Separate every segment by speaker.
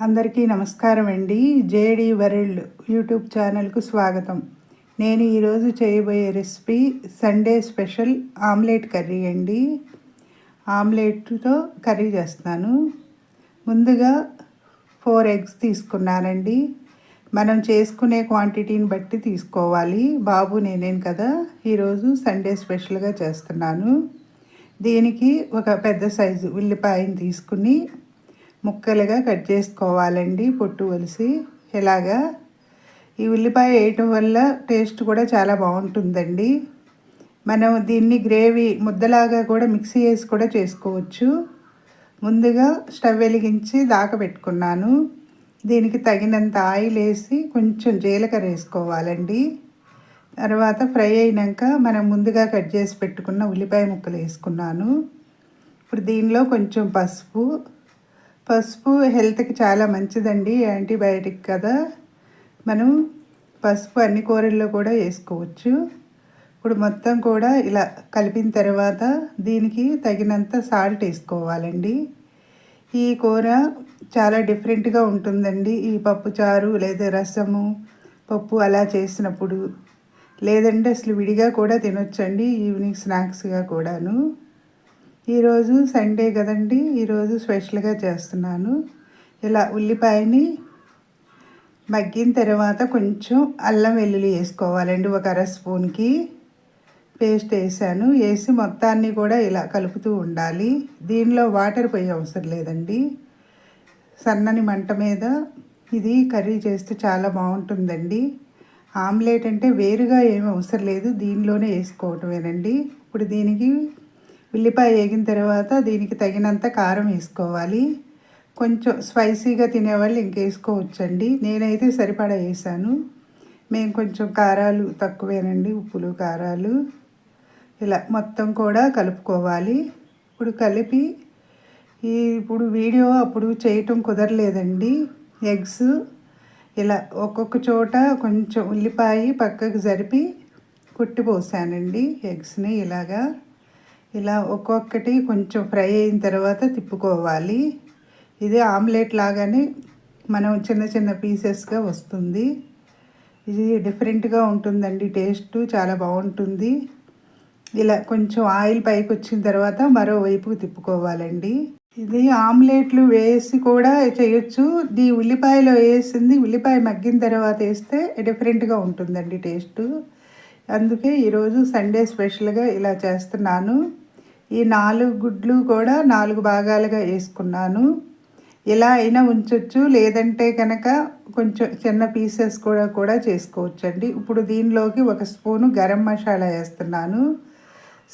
Speaker 1: అందరికీ నమస్కారం అండి. జేడి వరల్డ్ యూట్యూబ్ ఛానల్కు స్వాగతం. నేను ఈరోజు చేయబోయే recipe Sunday special omelette curry అండి. ఆమ్లెట్తో కర్రీ చేస్తాను. ముందుగా 4 ఎగ్స్ తీసుకున్నానండి. మనం చేసుకునే క్వాంటిటీని బట్టి తీసుకోవాలి. బాబు నేనేను కదా, ఈరోజు సండే స్పెషల్గా చేస్తున్నాను. దీనికి ఒక పెద్ద సైజు ఉల్లిపాయని తీసుకుని ముక్కలుగా కట్ చేసుకోవాలండి, పొట్టు వలిసి. ఇలాగా ఈ ఉల్లిపాయ వేయటం వల్ల టేస్ట్ కూడా చాలా బాగుంటుందండి. మనం దీన్ని గ్రేవీ ముద్దలాగా కూడా మిక్సీ వేసి కూడా చేసుకోవచ్చు. ముందుగా స్టవ్ వెలిగించి పెట్టుకున్నాను. దీనికి తగినంత ఆయిల్ వేసి కొంచెం జీలకర్ర వేసుకోవాలండి. తర్వాత ఫ్రై అయినాక మనం ముందుగా కట్ చేసి పెట్టుకున్న ఉల్లిపాయ ముక్కలు వేసుకున్నాను. ఇప్పుడు దీనిలో కొంచెం పసుపు హెల్త్కి చాలా మంచిదండి, యాంటీబయాటిక్ కదా. మనం పసుపు అన్ని కూరల్లో కూడా వేసుకోవచ్చు. ఇప్పుడు మొత్తం కూడా ఇలా కలిపిన తర్వాత దీనికి తగినంత సాల్ట్ వేసుకోవాలండి. ఈ కూర చాలా డిఫరెంట్గా ఉంటుందండి. ఈ పప్పు చారు లేదా రసము పప్పు అలా చేసినప్పుడు, లేదంటే అసలు విడిగా కూడా తినొచ్చండి, ఈవినింగ్ స్నాక్స్గా కూడాను. ఈరోజు సండే కదండి, ఈరోజు స్పెషల్గా చేస్తున్నాను. ఇలా ఉల్లిపాయని మగ్గిన తర్వాత కొంచెం అల్లం వెల్లుల్లి వేసుకోవాలండి. ఒక అర స్పూన్కి పేస్ట్ వేసాను. వేసి మొత్తాన్ని కూడా ఇలా కలుపుతూ ఉండాలి. దీనిలో వాటర్ పోయే అవసరం లేదండి. సన్నని మంట మీద ఇది కర్రీ చేస్తే చాలా బాగుంటుందండి. ఆమ్లెట్ అంటే వేరుగా ఏమీ అవసరం లేదు, దీనిలోనే వేసుకోవటమేనండి. ఇప్పుడు దీనికి ఉల్లిపాయ వేగిన తర్వాత దీనికి తగినంత కారం వేసుకోవాలి. కొంచెం స్పైసీగా తినేవాళ్ళు ఇంకేసుకోవచ్చండి. నేనైతే సరిపడా వేసాను. మేము కొంచెం కారాలు తక్కువేనండి, ఉప్పులు కారాలు. ఇలా మొత్తం కూడా కలుపుకోవాలి. ఇప్పుడు కలిపి ఇప్పుడు వీడియో అప్పుడు చేయటం కుదరలేదండి. ఎగ్స్ ఇలా ఒక్కొక్క చోట కొంచెం ఉల్లిపాయ పక్కకు జరిపి కుట్టిపోసానండి. ఎగ్స్ని ఇలా ఒక్కొక్కటి కొంచెం ఫ్రై అయిన తర్వాత తిప్పుకోవాలి. ఇది ఆమ్లెట్ లాగానే మనం చిన్న చిన్న పీసెస్గా వస్తుంది. ఇది డిఫరెంట్గా ఉంటుందండి, టేస్ట్ చాలా బాగుంటుంది. ఇలా కొంచెం ఆయిల్ పైకి వచ్చిన తర్వాత మరోవైపుకు తిప్పుకోవాలండి. ఇది ఆమ్లెట్లు వేసి కూడా చేయొచ్చు. ఈ ఉల్లిపాయలో వేసింది ఉల్లిపాయ మగ్గిన తర్వాత వేస్తే డిఫరెంట్గా ఉంటుందండి టేస్టు. అందుకే ఈరోజు సండే స్పెషల్గా ఇలా చేస్తున్నాను. ఈ 4 గుడ్లు కూడా 4 భాగాలుగా వేసుకున్నాను. ఇలా అయినా ఉంచవచ్చు, లేదంటే కనుక కొంచెం చిన్న పీసెస్ కూడా చేసుకోవచ్చండి. ఇప్పుడు దీనిలోకి 1 స్పూను గరం మసాలా వేస్తున్నాను,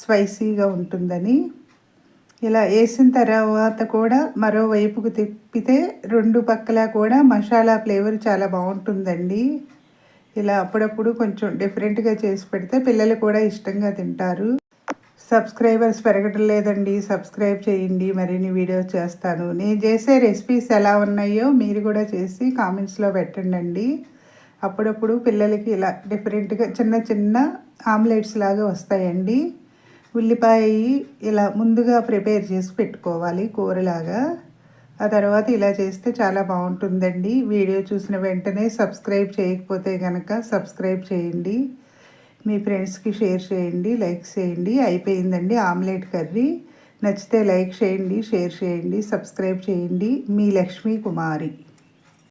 Speaker 1: స్పైసీగా ఉంటుందని. ఇలా వేసిన తర్వాత కూడా మరోవైపుకు తిప్పితే 2 పక్కల కూడా మసాలా ఫ్లేవర్ చాలా బాగుంటుందండి. ఇలా అప్పుడప్పుడు కొంచెం డిఫరెంట్గా చేసి పెడితే పిల్లలు కూడా ఇష్టంగా తింటారు. సబ్స్క్రైబర్స్ పెరగటం లేదండి, సబ్స్క్రైబ్ చేయండి. మరిన్ని వీడియోస్ చేస్తాను. నేను చేసే రెసిపీస్ ఎలా ఉన్నాయో మీరు కూడా చేసి కామెంట్స్లో పెట్టండి. అప్పుడప్పుడు పిల్లలకి ఇలా డిఫరెంట్గా చిన్న చిన్న ఆమ్లెట్స్ లాగా వస్తాయండి. ఉల్లిపాయ ఇలా ముందుగా ప్రిపేర్ చేసి పెట్టుకోవాలి కూరలాగా. ఆ తర్వాత ఇలా చేస్తే చాలా బాగుంటుందండి. వీడియో చూసిన వెంటనే సబ్స్క్రైబ్ చేయకపోతే కనుక సబ్స్క్రైబ్ చేయండి. మీ ఫ్రెండ్స్కి షేర్ చేయండి, లైక్ చేయండి. అయిపోయిందండి ఆమ్లెట్ కర్రీ. నచ్చితే లైక్ చేయండి, షేర్ చేయండి, సబ్స్క్రైబ్ చేయండి. మీ లక్ష్మీ కుమారి.